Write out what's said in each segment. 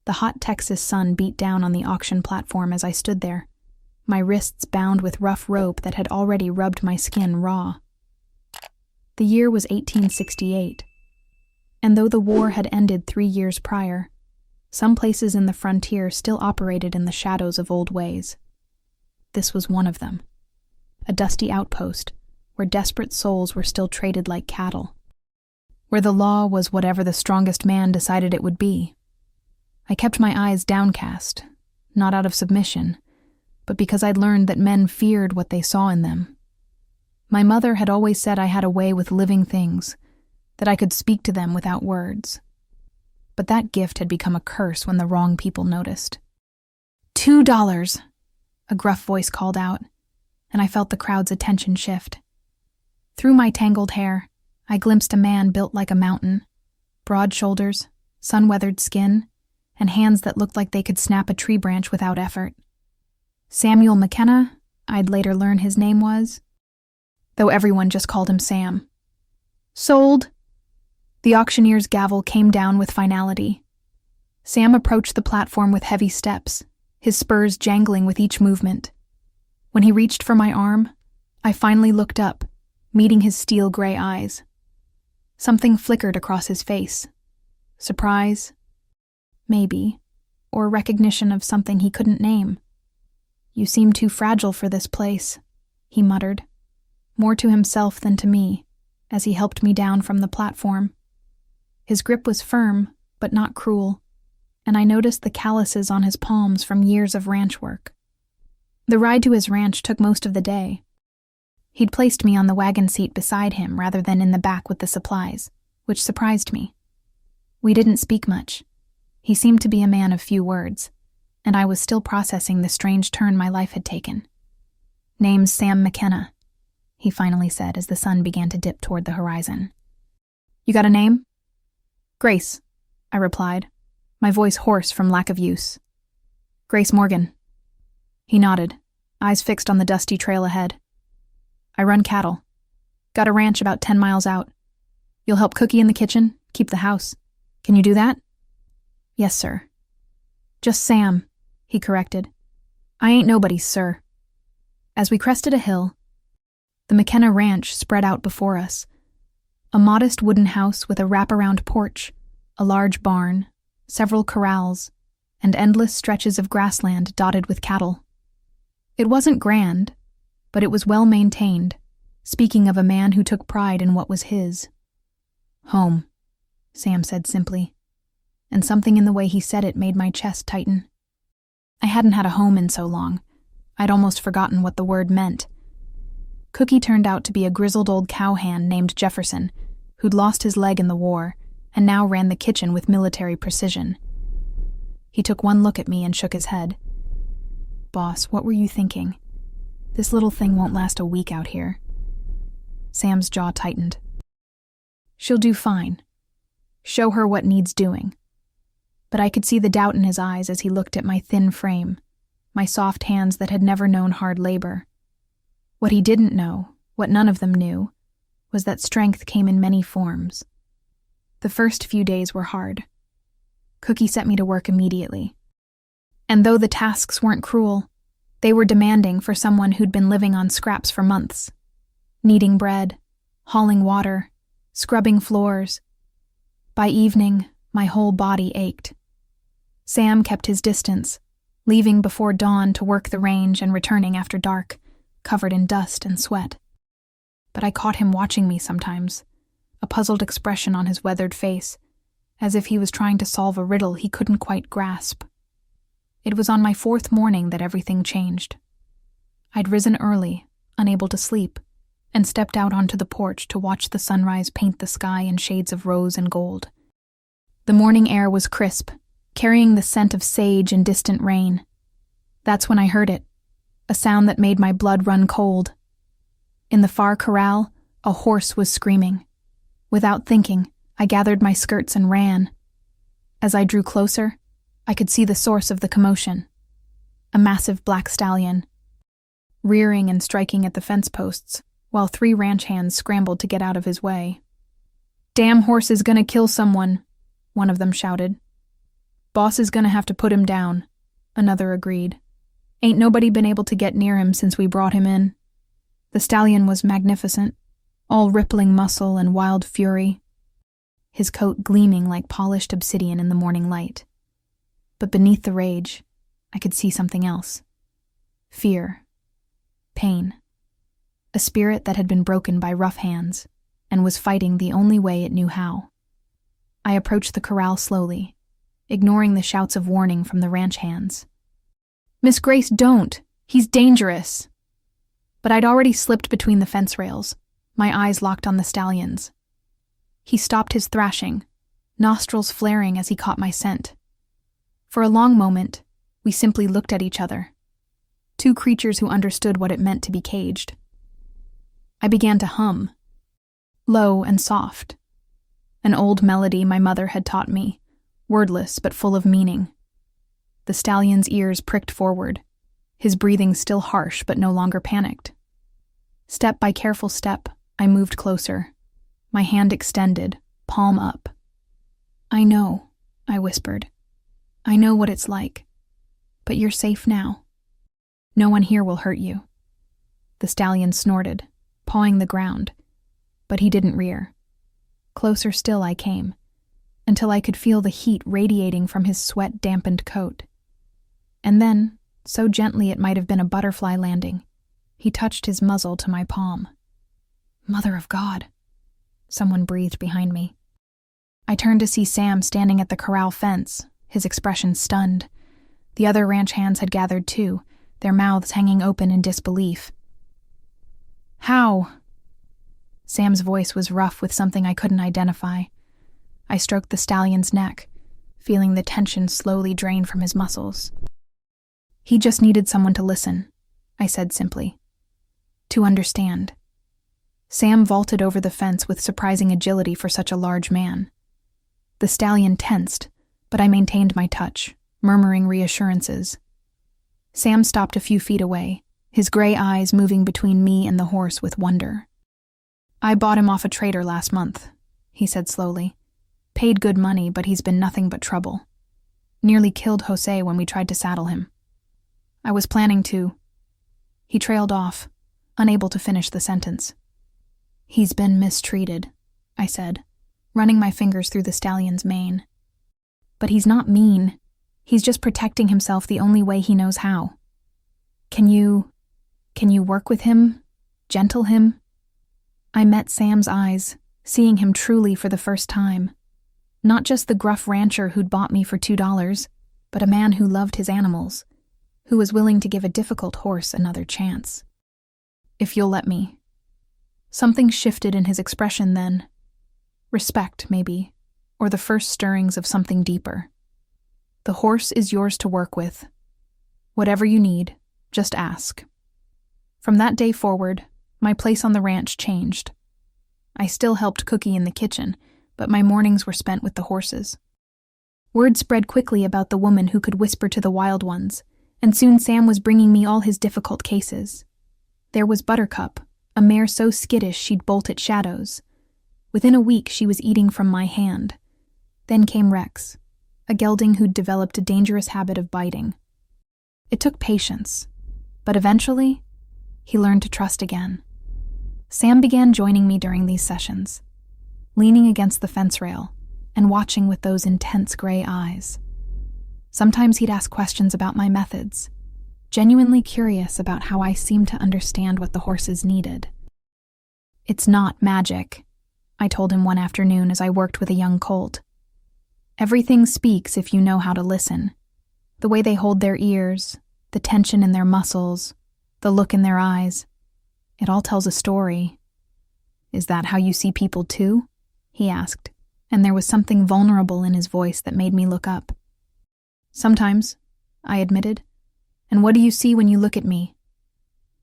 The hot Texas sun beat down on the auction platform as I stood there, my wrists bound with rough rope that had already rubbed my skin raw. The year was 1868, and though the war had ended 3 years prior, some places in the frontier still operated in the shadows of old ways. This was one of them, a dusty outpost where desperate souls were still traded like cattle, where the law was whatever the strongest man decided it would be. I kept my eyes downcast, not out of submission, but because I'd learned that men feared what they saw in them. My mother had always said I had a way with living things, that I could speak to them without words. But that gift had become a curse when the wrong people noticed. $2, a gruff voice called out, and I felt the crowd's attention shift. Through my tangled hair, I glimpsed a man built like a mountain, broad shoulders, sun-weathered skin, and hands that looked like they could snap a tree branch without effort. Samuel McKenna, I'd later learn his name was, though everyone just called him Sam. Sold. The auctioneer's gavel came down with finality. Sam approached the platform with heavy steps, his spurs jangling with each movement. When he reached for my arm, I finally looked up, meeting his steel gray eyes. Something flickered across his face. Surprise? Maybe. Or recognition of something he couldn't name. You seem too fragile for this place, he muttered, more to himself than to me, as he helped me down from the platform. His grip was firm, but not cruel, and I noticed the calluses on his palms from years of ranch work. The ride to his ranch took most of the day. He'd placed me on the wagon seat beside him rather than in the back with the supplies, which surprised me. We didn't speak much. He seemed to be a man of few words, and I was still processing the strange turn my life had taken. Name's Sam McKenna, he finally said as the sun began to dip toward the horizon. You got a name? Grace, I replied, my voice hoarse from lack of use. Grace Morgan. He nodded, eyes fixed on the dusty trail ahead. I run cattle. Got a ranch about 10 miles out. You'll help Cookie in the kitchen, keep the house. Can you do that? Yes, sir. Just Sam, he corrected. I ain't nobody's, sir. As we crested a hill, the McKenna Ranch spread out before us. A modest wooden house with a wraparound porch, a large barn, several corrals, and endless stretches of grassland dotted with cattle. It wasn't grand, but it was well maintained, speaking of a man who took pride in what was his. Home, Sam said simply, and something in the way he said it made my chest tighten. I hadn't had a home in so long. I'd almost forgotten what the word meant. Cookie turned out to be a grizzled old cowhand named Jefferson, who'd lost his leg in the war and now ran the kitchen with military precision. He took one look at me and shook his head. Boss, what were you thinking? This little thing won't last a week out here. Sam's jaw tightened. She'll do fine. Show her what needs doing. But I could see the doubt in his eyes as he looked at my thin frame, my soft hands that had never known hard labor. What he didn't know, what none of them knew, was that strength came in many forms. The first few days were hard. Cookie set me to work immediately. And though the tasks weren't cruel, they were demanding for someone who'd been living on scraps for months, kneading bread, hauling water, scrubbing floors. By evening, my whole body ached. Sam kept his distance, leaving before dawn to work the range and returning after dark, covered in dust and sweat. But I caught him watching me sometimes, a puzzled expression on his weathered face, as if he was trying to solve a riddle he couldn't quite grasp. It was on my 4th morning that everything changed. I'd risen early, unable to sleep, and stepped out onto the porch to watch the sunrise paint the sky in shades of rose and gold. The morning air was crisp, carrying the scent of sage and distant rain. That's when I heard it, a sound that made my blood run cold. In the far corral, a horse was screaming. Without thinking, I gathered my skirts and ran. As I drew closer, I could see the source of the commotion. A massive black stallion, rearing and striking at the fence posts, while 3 ranch hands scrambled to get out of his way. "Damn horse is gonna kill someone," one of them shouted. Boss is gonna have to put him down, another agreed. Ain't nobody been able to get near him since we brought him in. The stallion was magnificent, all rippling muscle and wild fury, his coat gleaming like polished obsidian in the morning light. But beneath the rage, I could see something else. Fear. Pain. A spirit that had been broken by rough hands and was fighting the only way it knew how. I approached the corral slowly, ignoring the shouts of warning from the ranch hands. "Miss Grace, don't! He's dangerous!" But I'd already slipped between the fence rails, my eyes locked on the stallion's. He stopped his thrashing, nostrils flaring as he caught my scent. For a long moment, we simply looked at each other, two creatures who understood what it meant to be caged. I began to hum, low and soft, an old melody my mother had taught me, wordless but full of meaning. The stallion's ears pricked forward, his breathing still harsh but no longer panicked. Step by careful step, I moved closer, my hand extended, palm up. "I know," I whispered. "I know what it's like. But you're safe now. No one here will hurt you." The stallion snorted, pawing the ground, but he didn't rear. Closer still I came, until I could feel the heat radiating from his sweat-dampened coat. And then, so gently it might have been a butterfly landing, he touched his muzzle to my palm. "Mother of God," someone breathed behind me. I turned to see Sam standing at the corral fence, his expression stunned. The other ranch hands had gathered too, their mouths hanging open in disbelief. "How?" Sam's voice was rough with something I couldn't identify. I stroked the stallion's neck, feeling the tension slowly drain from his muscles. "He just needed someone to listen," I said simply. "To understand." Sam vaulted over the fence with surprising agility for such a large man. The stallion tensed, but I maintained my touch, murmuring reassurances. Sam stopped a few feet away, his gray eyes moving between me and the horse with wonder. "I bought him off a trader last month," he said slowly. "Paid good money, but he's been nothing but trouble. Nearly killed Jose when we tried to saddle him. I was planning to—" He trailed off, unable to finish the sentence. "He's been mistreated," I said, running my fingers through the stallion's mane. "But he's not mean. He's just protecting himself the only way he knows how. Can you work with him? Gentle him?" I met Sam's eyes, seeing him truly for the first time. Not just the gruff rancher who'd bought me for $2, but a man who loved his animals, who was willing to give a difficult horse another chance. "If you'll let me." Something shifted in his expression then. Respect, maybe, or the first stirrings of something deeper. "The horse is yours to work with. Whatever you need, just ask." From that day forward, my place on the ranch changed. I still helped Cookie in the kitchen, but my mornings were spent with the horses. Word spread quickly about the woman who could whisper to the wild ones, and soon Sam was bringing me all his difficult cases. There was Buttercup, a mare so skittish she'd bolt at shadows. Within a week she was eating from my hand. Then came Rex, a gelding who'd developed a dangerous habit of biting. It took patience, but eventually, he learned to trust again. Sam began joining me during these sessions, leaning against the fence rail and watching with those intense gray eyes. Sometimes he'd ask questions about my methods, genuinely curious about how I seemed to understand what the horses needed. "It's not magic," I told him one afternoon as I worked with a young colt. "Everything speaks if you know how to listen. The way they hold their ears, the tension in their muscles, the look in their eyes. It all tells a story." "Is that how you see people too?" he asked, and there was something vulnerable in his voice that made me look up. "Sometimes," I admitted. "And what do you see when you look at me?"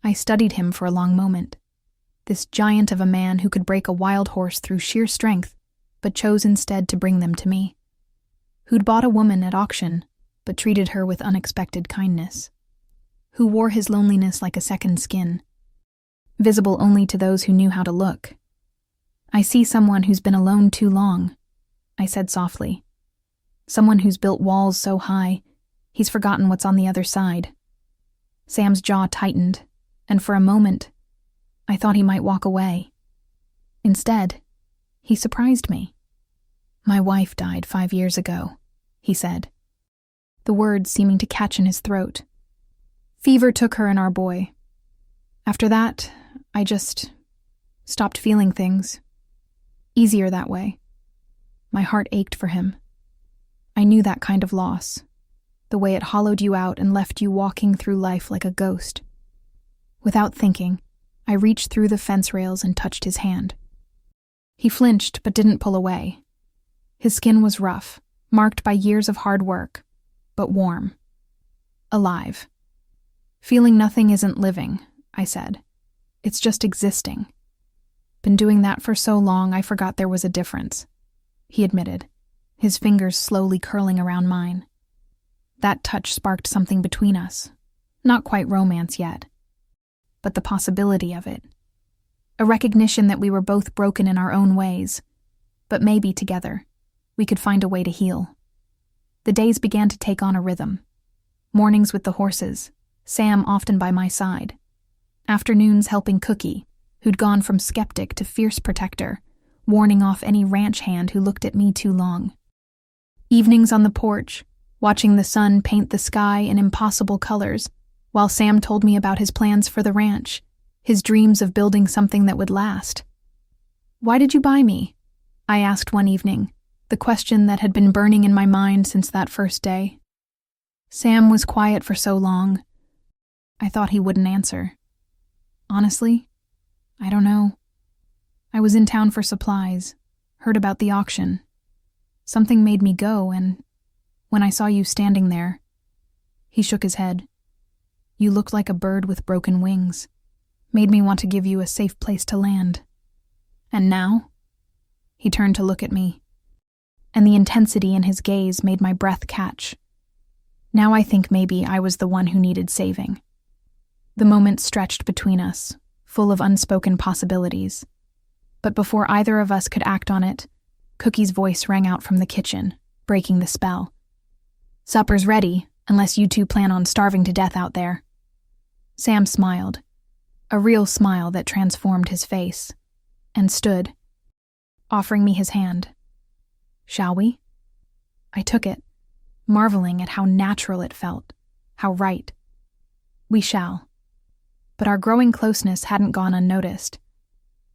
I studied him for a long moment. This giant of a man who could break a wild horse through sheer strength, but chose instead to bring them to me. Who'd bought a woman at auction, but treated her with unexpected kindness. Who wore his loneliness like a second skin, visible only to those who knew how to look. "I see someone who's been alone too long," I said softly. Someone who's built walls so high, he's forgotten what's on the other side. Sam's jaw tightened, and for a moment, I thought he might walk away. Instead, he surprised me. "My wife died 5 years ago," he said, the words seeming to catch in his throat. "Fever took her and our boy. After that, I just stopped feeling things. Easier that way." My heart ached for him. I knew that kind of loss, the way it hollowed you out and left you walking through life like a ghost. Without thinking, I reached through the fence rails and touched his hand. He flinched but didn't pull away. His skin was rough, marked by years of hard work, but warm. Alive. "Feeling nothing isn't living," I said. "It's just existing." "Been doing that for so long I forgot there was a difference," he admitted, his fingers slowly curling around mine. That touch sparked something between us. Not quite romance yet, but the possibility of it. A recognition that we were both broken in our own ways, but maybe together we could find a way to heal. The days began to take on a rhythm. Mornings with the horses, Sam often by my side. Afternoons helping Cookie, who'd gone from skeptic to fierce protector, warning off any ranch hand who looked at me too long. Evenings on the porch, watching the sun paint the sky in impossible colors, while Sam told me about his plans for the ranch, his dreams of building something that would last. "Why did you buy me?" I asked one evening, the question that had been burning in my mind since that first day. Sam was quiet for so long. I thought he wouldn't answer. Honestly, I don't know. I was in town for supplies, heard about the auction. Something made me go, and when I saw you standing there, he shook his head. You looked like a bird with broken wings. Made me want to give you a safe place to land. And now? He turned to look at me, and the intensity in his gaze made my breath catch. Now I think maybe I was the one who needed saving. The moment stretched between us, full of unspoken possibilities. But before either of us could act on it, Cookie's voice rang out from the kitchen, breaking the spell. "Supper's ready, unless you two plan on starving to death out there." Sam smiled, a real smile that transformed his face, and stood, offering me his hand. "Shall we?" I took it, marveling at how natural it felt, how right. We shall. But our growing closeness hadn't gone unnoticed.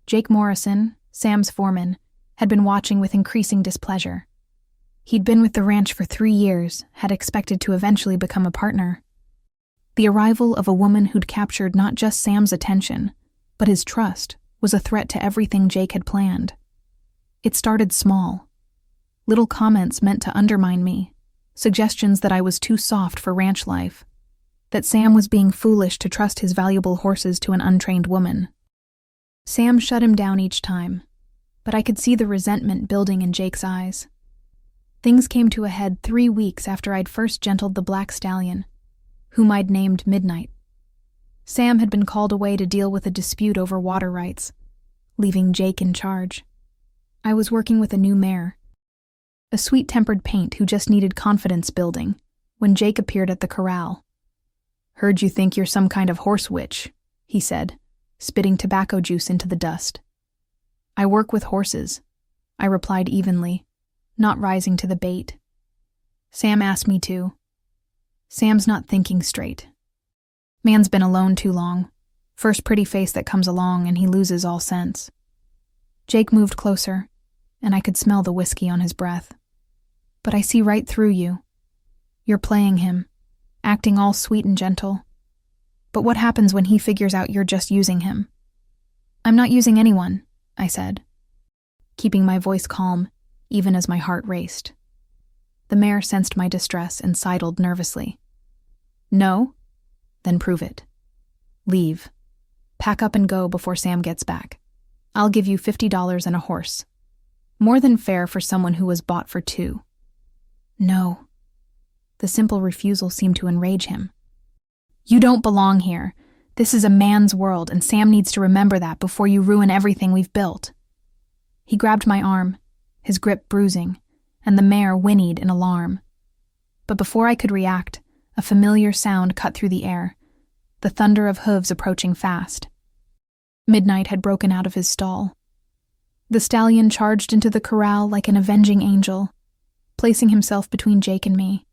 Jake Morrison, Sam's foreman, had been watching with increasing displeasure. He'd been with the ranch for 3 years, had expected to eventually become a partner. The arrival of a woman who'd captured not just Sam's attention, but his trust, was a threat to everything Jake had planned. It started small. Little comments meant to undermine me, suggestions that I was too soft for ranch life, that Sam was being foolish to trust his valuable horses to an untrained woman. Sam shut him down each time, but I could see the resentment building in Jake's eyes. Things came to a head 3 weeks after I'd first gentled the black stallion, whom I'd named Midnight. Sam had been called away to deal with a dispute over water rights, leaving Jake in charge. I was working with a new mare, a sweet-tempered paint who just needed confidence building, when Jake appeared at the corral. "Heard you think you're some kind of horse witch," he said, spitting tobacco juice into the dust. "I work with horses," I replied evenly, not rising to the bait. "Sam asked me to." Sam's not thinking straight. Man's been alone too long. First pretty face that comes along and he loses all sense. Jake moved closer, and I could smell the whiskey on his breath. "But I see right through you. You're playing him, acting all sweet and gentle. But what happens when he figures out you're just using him?" "I'm not using anyone," I said, keeping my voice calm, even as my heart raced. The mare sensed my distress and sidled nervously. "No? Then prove it. Leave. Pack up and go before Sam gets back. I'll give you $50 and a horse. More than fair for someone who was bought for 2. "No." The simple refusal seemed to enrage him. "You don't belong here. This is a man's world, and Sam needs to remember that before you ruin everything we've built." He grabbed my arm, his grip bruising, and the mare whinnied in alarm. But before I could react, a familiar sound cut through the air, the thunder of hooves approaching fast. Midnight had broken out of his stall. The stallion charged into the corral like an avenging angel, placing himself between Jake and me.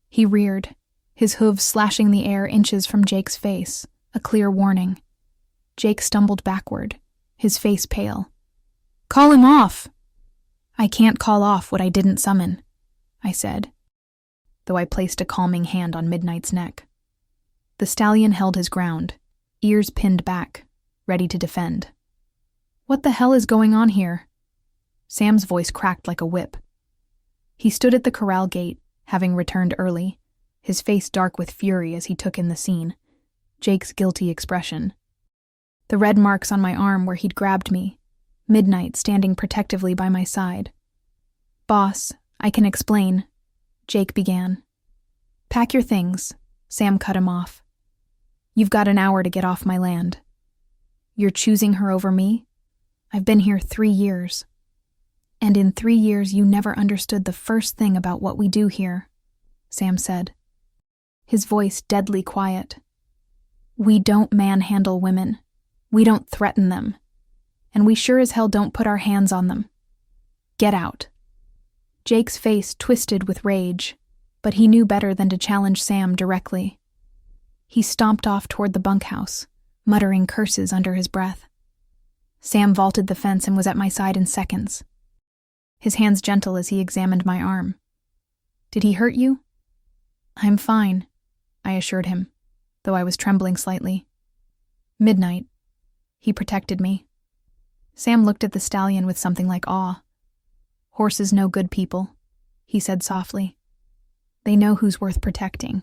He reared, his hooves slashing the air inches from Jake's face, a clear warning. Jake stumbled backward, his face pale. "Call him off!" "I can't call off what I didn't summon," I said, though I placed a calming hand on Midnight's neck. The stallion held his ground, ears pinned back, ready to defend. "What the hell is going on here?" Sam's voice cracked like a whip. He stood at the corral gate, having returned early, his face dark with fury as he took in the scene, Jake's guilty expression. The red marks on my arm where he'd grabbed me, Midnight standing protectively by my side. "Boss, I can explain," Jake began. "Pack your things," Sam cut him off. "You've got an hour to get off my land." "You're choosing her over me? I've been here 3 years. And in 3 years you never understood the first thing about what we do here," Sam said, his voice deadly quiet. "We don't manhandle women. We don't threaten them. And we sure as hell don't put our hands on them. Get out." Jake's face twisted with rage, but he knew better than to challenge Sam directly. He stomped off toward the bunkhouse, muttering curses under his breath. Sam vaulted the fence and was at my side in seconds, his hands gentle as he examined my arm. "Did he hurt you?" "I'm fine," I assured him, though I was trembling slightly. "Midnight." He protected me. Sam looked at the stallion with something like awe. "Horses know good people," he said softly. "They know who's worth protecting."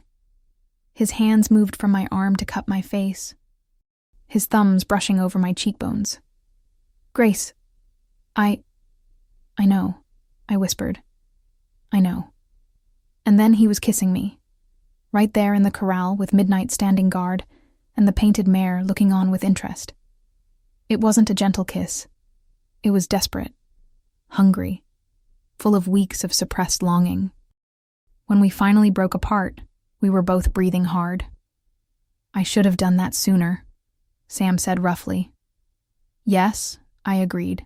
His hands moved from my arm to cup my face, his thumbs brushing over my cheekbones. "Grace, I know," I whispered. "I know." And then he was kissing me, right there in the corral with Midnight standing guard and the painted mare looking on with interest. It wasn't a gentle kiss. It was desperate, hungry, full of weeks of suppressed longing. When we finally broke apart, we were both breathing hard. "I should have done that sooner," Sam said roughly. "Yes," I agreed.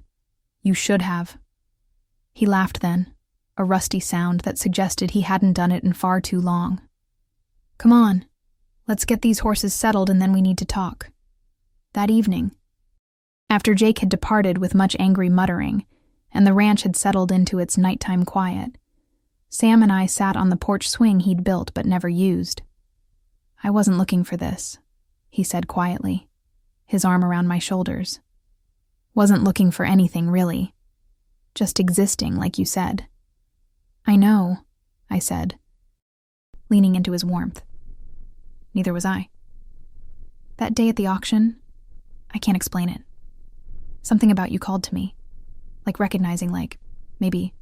"You should have." He laughed then, a rusty sound that suggested he hadn't done it in far too long. "Come on, let's get these horses settled and then we need to talk." That evening, after Jake had departed with much angry muttering, and the ranch had settled into its nighttime quiet, Sam and I sat on the porch swing he'd built but never used. "I wasn't looking for this," he said quietly, his arm around my shoulders. "Wasn't looking for anything, really. Just existing, like you said." "I know," I said, leaning into his warmth. Neither was I. That day at the auction, I can't explain it. Something about you called to me, like recognizing, like, maybe,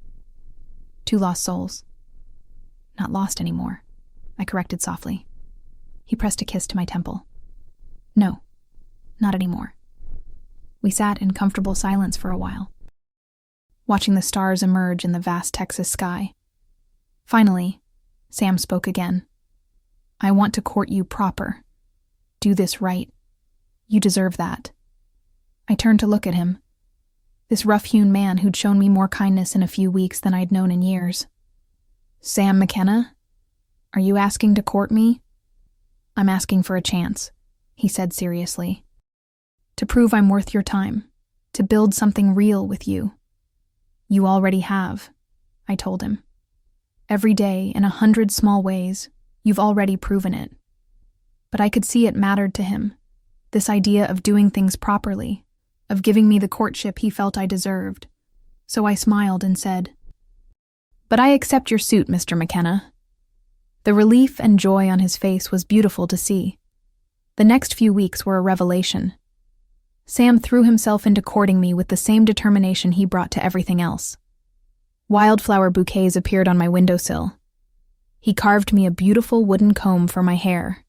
2 lost souls. "Not lost anymore," I corrected softly. He pressed a kiss to my temple. "No, not anymore." We sat in comfortable silence for a while, watching the stars emerge in the vast Texas sky. Finally, Sam spoke again. "I want to court you proper. Do this right. You deserve that." I turned to look at him, this rough-hewn man who'd shown me more kindness in a few weeks than I'd known in years. "Sam McKenna, are you asking to court me?" "I'm asking for a chance," he said seriously. "To prove I'm worth your time, to build something real with you." "You already have," I told him. "Every day, in 100 small ways, you've already proven it." But I could see it mattered to him, this idea of doing things properly, of giving me the courtship he felt I deserved. So I smiled and said, "But I accept your suit, Mr. McKenna." The relief and joy on his face was beautiful to see. The next few weeks were a revelation. Sam threw himself into courting me with the same determination he brought to everything else. Wildflower bouquets appeared on my windowsill. He carved me a beautiful wooden comb for my hair.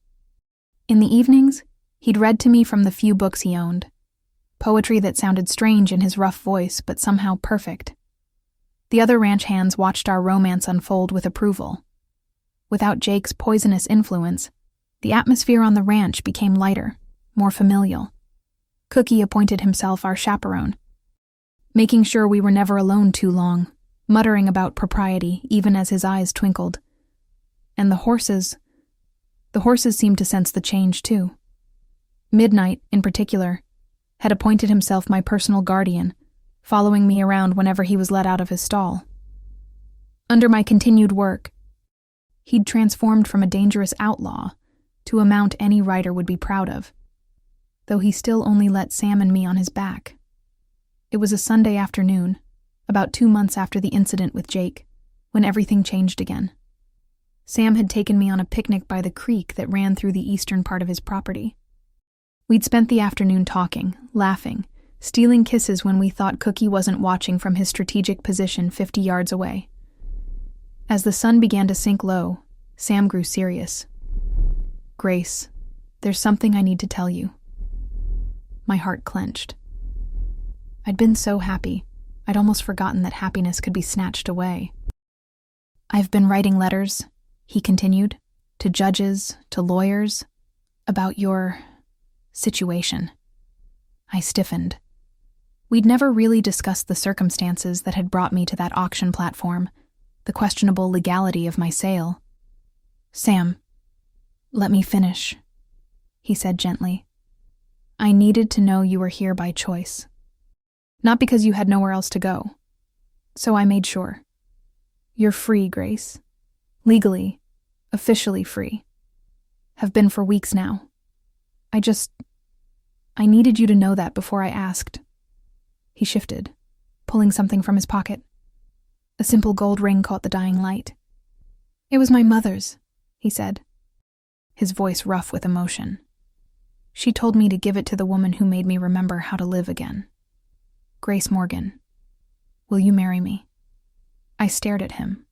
In the evenings, he'd read to me from the few books he owned, poetry that sounded strange in his rough voice but somehow perfect. The other ranch hands watched our romance unfold with approval. Without Jake's poisonous influence, the atmosphere on the ranch became lighter, more familial. Cookie appointed himself our chaperone, making sure we were never alone too long, muttering about propriety even as his eyes twinkled. And the horses seemed to sense the change too. Midnight, in particular, had appointed himself my personal guardian, following me around whenever he was let out of his stall. Under my continued work, he'd transformed from a dangerous outlaw to a mount any rider would be proud of, though he still only let Sam and me on his back. It was a Sunday afternoon, about 2 months after the incident with Jake, when everything changed again. Sam had taken me on a picnic by the creek that ran through the eastern part of his property. We'd spent the afternoon talking, laughing, stealing kisses when we thought Cookie wasn't watching from his strategic position 50 yards away. As the sun began to sink low, Sam grew serious. "Grace, there's something I need to tell you." My heart clenched. I'd been so happy, I'd almost forgotten that happiness could be snatched away. "I've been writing letters," he continued, "to judges, to lawyers, about your situation." I stiffened. We'd never really discussed the circumstances that had brought me to that auction platform, the questionable legality of my sale. "Sam, let me finish," he said gently. "I needed to know you were here by choice. Not because you had nowhere else to go. So I made sure. You're free, Grace. Legally, officially free. Have been for weeks now. I needed you to know that before I asked." He shifted, pulling something from his pocket. A simple gold ring caught the dying light. "It was my mother's," he said, his voice rough with emotion. "She told me to give it to the woman who made me remember how to live again. Grace Morgan, will you marry me?" I stared at him.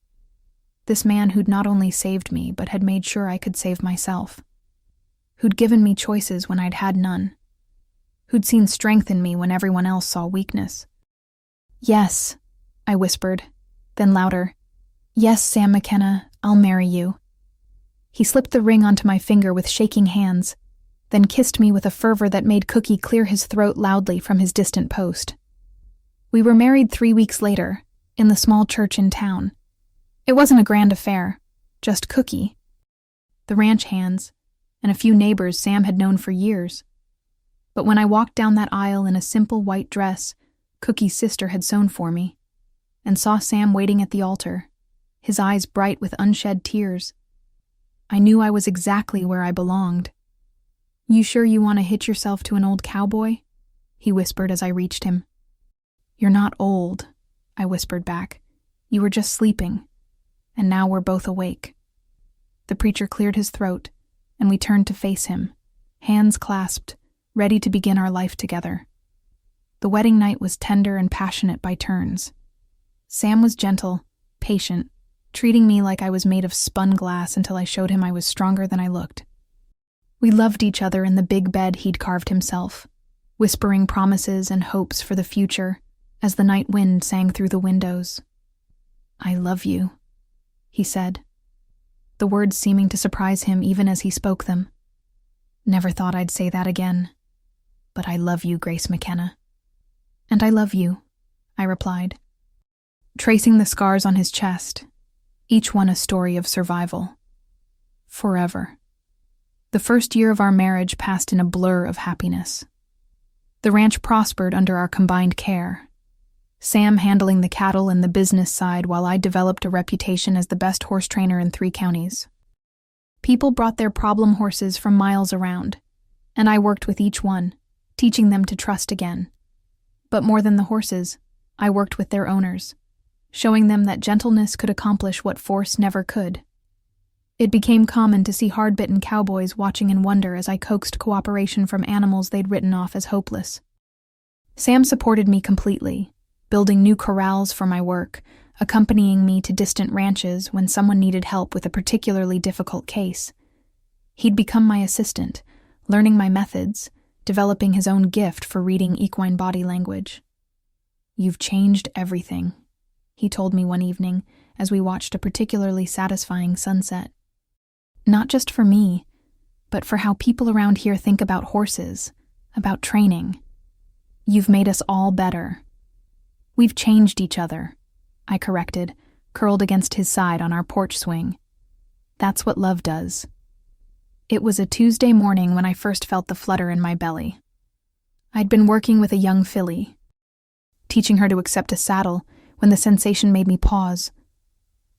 This man who'd not only saved me, but had made sure I could save myself. Who'd given me choices when I'd had none. Who'd seen strength in me when everyone else saw weakness. "Yes," I whispered, then louder. "Yes, Sam McKenna, I'll marry you." He slipped the ring onto my finger with shaking hands, then kissed me with a fervor that made Cookie clear his throat loudly from his distant post. We were married 3 weeks later, in the small church in town. It wasn't a grand affair, just Cookie, the ranch hands, and a few neighbors Sam had known for years. But when I walked down that aisle in a simple white dress Cookie's sister had sewn for me, and saw Sam waiting at the altar, his eyes bright with unshed tears, I knew I was exactly where I belonged. "You sure you want to hitch yourself to an old cowboy?" he whispered as I reached him. "You're not old," I whispered back. "You were just sleeping, and now we're both awake." The preacher cleared his throat, and we turned to face him, hands clasped, ready to begin our life together. The wedding night was tender and passionate by turns. Sam was gentle, patient, treating me like I was made of spun glass until I showed him I was stronger than I looked. We loved each other in the big bed he'd carved himself, whispering promises and hopes for the future as the night wind sang through the windows. "I love you," he said, the words seeming to surprise him even as he spoke them. "Never thought I'd say that again, but I love you, Grace McKenna." "And I love you," I replied, tracing the scars on his chest, each one a story of survival. Forever. The first year of our marriage passed in a blur of happiness. The ranch prospered under our combined care, Sam handling the cattle and the business side while I developed a reputation as the best horse trainer in 3 counties. People brought their problem horses from miles around, and I worked with each one, teaching them to trust again. But more than the horses, I worked with their owners, showing them that gentleness could accomplish what force never could. It became common to see hard-bitten cowboys watching in wonder as I coaxed cooperation from animals they'd written off as hopeless. Sam supported me completely, building new corrals for my work, accompanying me to distant ranches when someone needed help with a particularly difficult case. He'd become my assistant, learning my methods, developing his own gift for reading equine body language. "You've changed everything," he told me one evening as we watched a particularly satisfying sunset. Not just for me, but for how people around here think about horses, about training. You've made us all better. We've changed each other, I corrected, curled against his side on our porch swing. That's what love does. It was a Tuesday morning when I first felt the flutter in my belly. I'd been working with a young filly, teaching her to accept a saddle when the sensation made me pause.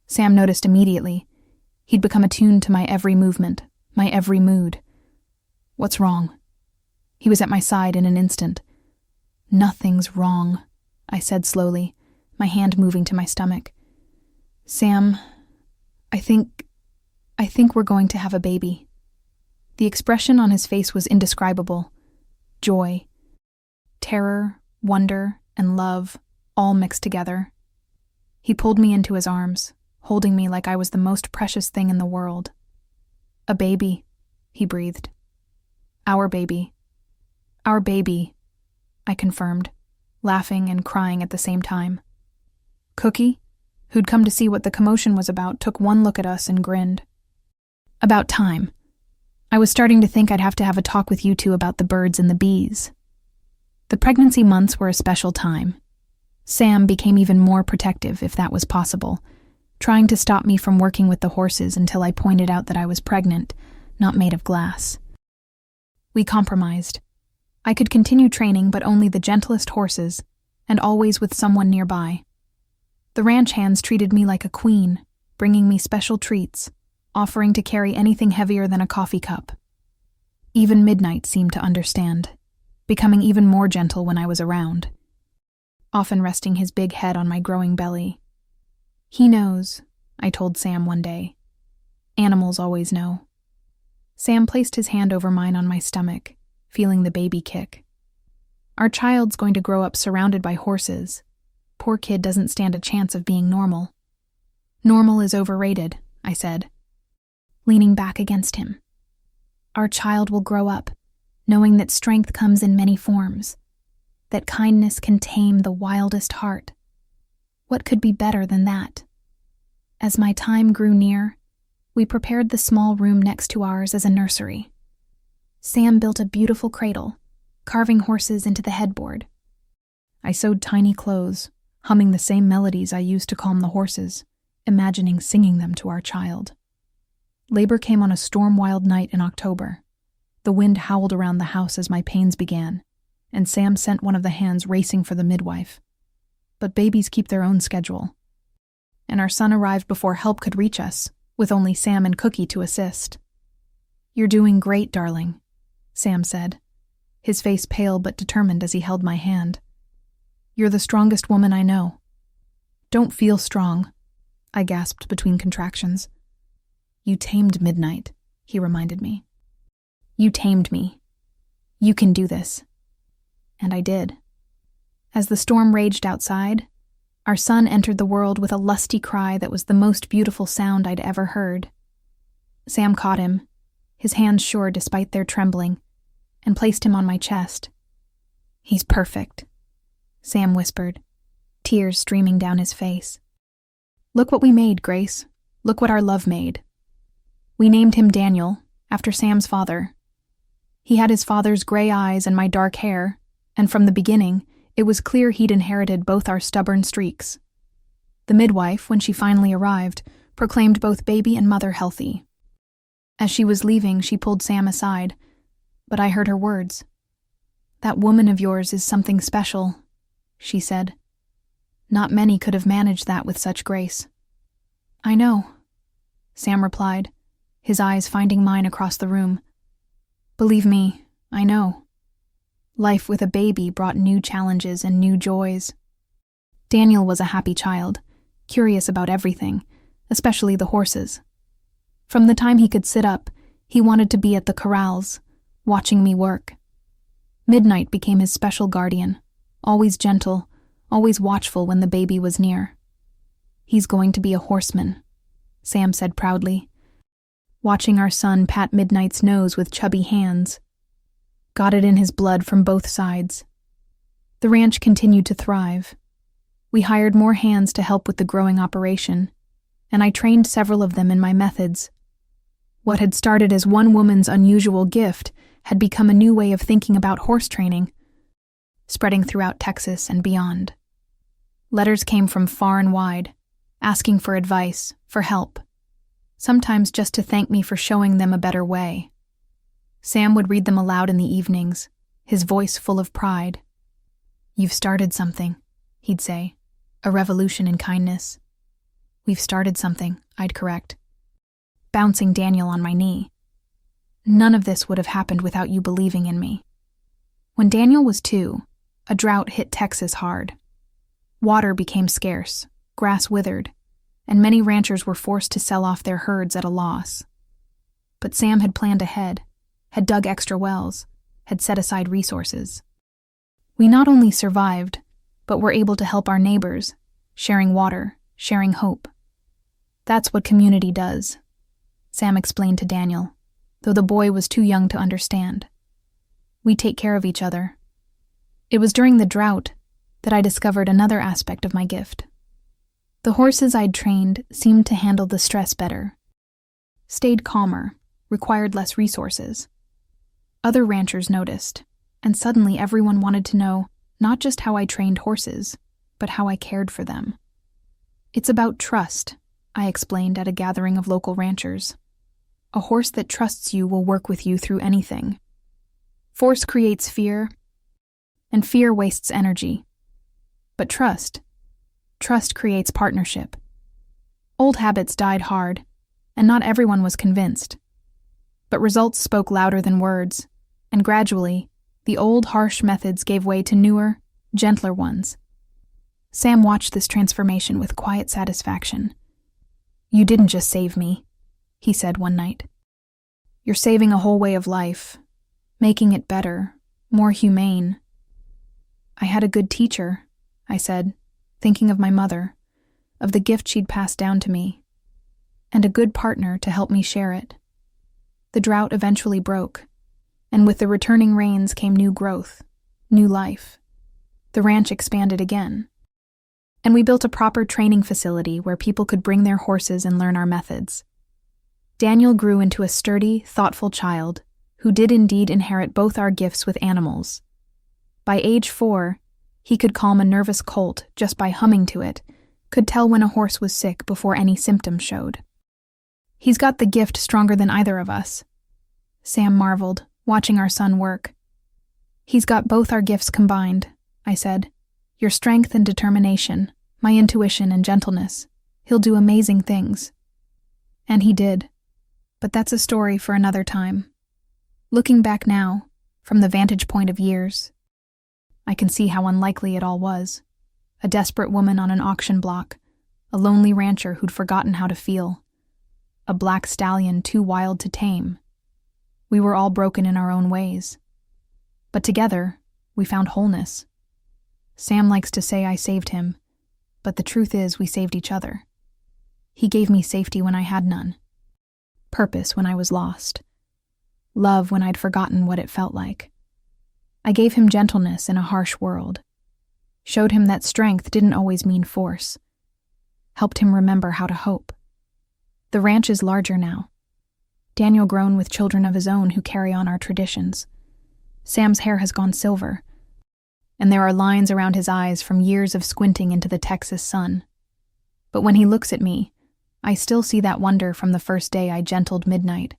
Sam noticed immediately. He'd become attuned to my every movement, my every mood. What's wrong? He was at my side in an instant. Nothing's wrong, I said slowly, my hand moving to my stomach. Sam, I think we're going to have a baby. The expression on his face was indescribable. Joy, terror, wonder, and love, all mixed together. He pulled me into his arms, holding me like I was the most precious thing in the world. A baby, he breathed. Our baby. Our baby, I confirmed, laughing and crying at the same time. Cookie, who'd come to see what the commotion was about, took one look at us and grinned. About time. I was starting to think I'd have to have a talk with you two about the birds and the bees. The pregnancy months were a special time. Sam became even more protective, if that was possible, trying to stop me from working with the horses until I pointed out that I was pregnant, not made of glass. We compromised. I could continue training, but only the gentlest horses, and always with someone nearby. The ranch hands treated me like a queen, bringing me special treats, offering to carry anything heavier than a coffee cup. Even Midnight seemed to understand, becoming even more gentle when I was around, often resting his big head on my growing belly. He knows, I told Sam one day. Animals always know. Sam placed his hand over mine on my stomach, feeling the baby kick. Our child's going to grow up surrounded by horses. Poor kid doesn't stand a chance of being normal. Normal is overrated, I said, leaning back against him. Our child will grow up, knowing that strength comes in many forms, that kindness can tame the wildest heart. What could be better than that? As my time grew near, we prepared the small room next to ours as a nursery. Sam built a beautiful cradle, carving horses into the headboard. I sewed tiny clothes, humming the same melodies I used to calm the horses, imagining singing them to our child. Labor came on a storm-wild night in October. The wind howled around the house as my pains began, and Sam sent one of the hands racing for the midwife. But babies keep their own schedule. And our son arrived before help could reach us, with only Sam and Cookie to assist. You're doing great, darling, Sam said, his face pale but determined as he held my hand. You're the strongest woman I know. Don't feel strong, I gasped between contractions. You tamed Midnight, he reminded me. You tamed me. You can do this. And I did. As the storm raged outside, our son entered the world with a lusty cry that was the most beautiful sound I'd ever heard. Sam caught him, his hands sure despite their trembling, and placed him on my chest. He's perfect, Sam whispered, tears streaming down his face. Look what we made, Grace. Look what our love made. We named him Daniel, after Sam's father. He had his father's gray eyes and my dark hair, and from the beginning, it was clear he'd inherited both our stubborn streaks. The midwife, when she finally arrived, proclaimed both baby and mother healthy. As she was leaving, she pulled Sam aside, but I heard her words. That woman of yours is something special, she said. Not many could have managed that with such grace. I know, Sam replied, his eyes finding mine across the room. Believe me, I know. Life with a baby brought new challenges and new joys. Daniel was a happy child, curious about everything, especially the horses. From the time he could sit up, he wanted to be at the corrals, watching me work. Midnight became his special guardian, always gentle, always watchful when the baby was near. He's going to be a horseman, Sam said proudly, watching our son pat Midnight's nose with chubby hands. Got it in his blood from both sides. The ranch continued to thrive. We hired more hands to help with the growing operation, and I trained several of them in my methods. What had started as one woman's unusual gift had become a new way of thinking about horse training, spreading throughout Texas and beyond. Letters came from far and wide, asking for advice, for help, sometimes just to thank me for showing them a better way. Sam would read them aloud in the evenings, his voice full of pride. "You've started something," he'd say, "a revolution in kindness." "We've started something," I'd correct, bouncing Daniel on my knee. "None of this would have happened without you believing in me." When Daniel was 2, a drought hit Texas hard. Water became scarce, grass withered, and many ranchers were forced to sell off their herds at a loss. But Sam had planned ahead, had dug extra wells, had set aside resources. We not only survived, but were able to help our neighbors, sharing water, sharing hope. "That's what community does," Sam explained to Daniel, though the boy was too young to understand. "We take care of each other." It was during the drought that I discovered another aspect of my gift. The horses I'd trained seemed to handle the stress better, stayed calmer, required less resources. Other ranchers noticed, and suddenly everyone wanted to know not just how I trained horses, but how I cared for them. "It's about trust," I explained at a gathering of local ranchers. "A horse that trusts you will work with you through anything. Force creates fear, and fear wastes energy. But trust creates partnership." Old habits died hard, and not everyone was convinced. But results spoke louder than words, and gradually, the old harsh methods gave way to newer, gentler ones. Sam watched this transformation with quiet satisfaction. "You didn't just save me," he said one night. "You're saving a whole way of life, making it better, more humane." "I had a good teacher," I said, thinking of my mother, of the gift she'd passed down to me, and a good partner to help me share it. The drought eventually broke, and with the returning rains came new growth, new life. The ranch expanded again, and we built a proper training facility where people could bring their horses and learn our methods. Daniel grew into a sturdy, thoughtful child who did indeed inherit both our gifts with animals. By age 4, he could calm a nervous colt just by humming to it, could tell when a horse was sick before any symptoms showed. "He's got the gift stronger than either of us," Sam marveled, watching our son work. "He's got both our gifts combined," I said. "Your strength and determination, my intuition and gentleness. He'll do amazing things." And he did. But that's a story for another time. Looking back now, from the vantage point of years, I can see how unlikely it all was. A desperate woman on an auction block, a lonely rancher who'd forgotten how to feel, a black stallion too wild to tame. We were all broken in our own ways. But together, we found wholeness. Sam likes to say I saved him, but the truth is we saved each other. He gave me safety when I had none, purpose when I was lost, love when I'd forgotten what it felt like. I gave him gentleness in a harsh world, showed him that strength didn't always mean force, helped him remember how to hope. The ranch is larger now. Daniel grown with children of his own who carry on our traditions. Sam's hair has gone silver, and there are lines around his eyes from years of squinting into the Texas sun. But when he looks at me, I still see that wonder from the first day I gentled Midnight,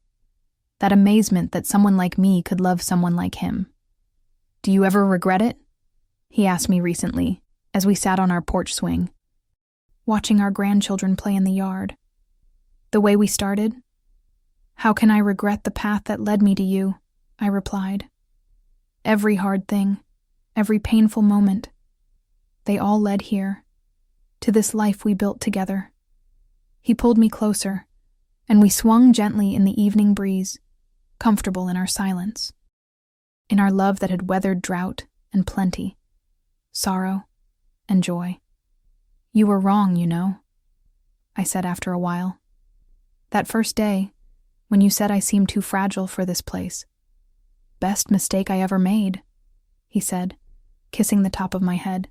that amazement that someone like me could love someone like him. "Do you ever regret it?" he asked me recently, as we sat on our porch swing, watching our grandchildren play in the yard. "The way we started? How can I regret the path that led me to you?" I replied. "Every hard thing, every painful moment, they all led here, to this life we built together." He pulled me closer, and we swung gently in the evening breeze, comfortable in our silence, in our love that had weathered drought and plenty, sorrow and joy. "You were wrong, you know," I said after a while. "That first day, when you said I seemed too fragile for this place. Best mistake I ever made," he said, kissing the top of my head.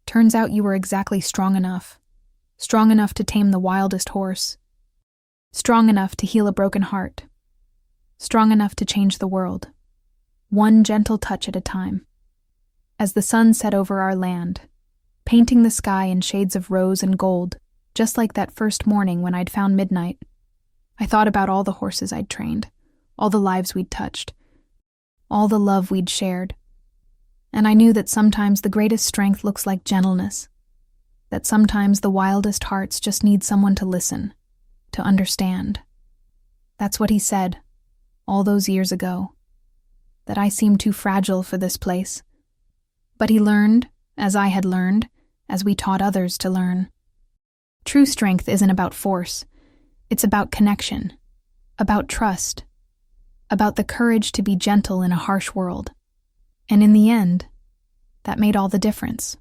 Turns out you were exactly strong enough. Strong enough to tame the wildest horse. Strong enough to heal a broken heart. Strong enough to change the world. One gentle touch at a time. As the sun set over our land, painting the sky in shades of rose and gold, just like that first morning when I'd found Midnight, I thought about all the horses I'd trained, all the lives we'd touched, all the love we'd shared. And I knew that sometimes the greatest strength looks like gentleness, that sometimes the wildest hearts just need someone to listen, to understand. That's what he said, all those years ago, that I seemed too fragile for this place. But he learned, as I had learned, as we taught others to learn. True strength isn't about force. It's about connection, about trust, about the courage to be gentle in a harsh world. And in the end, that made all the difference.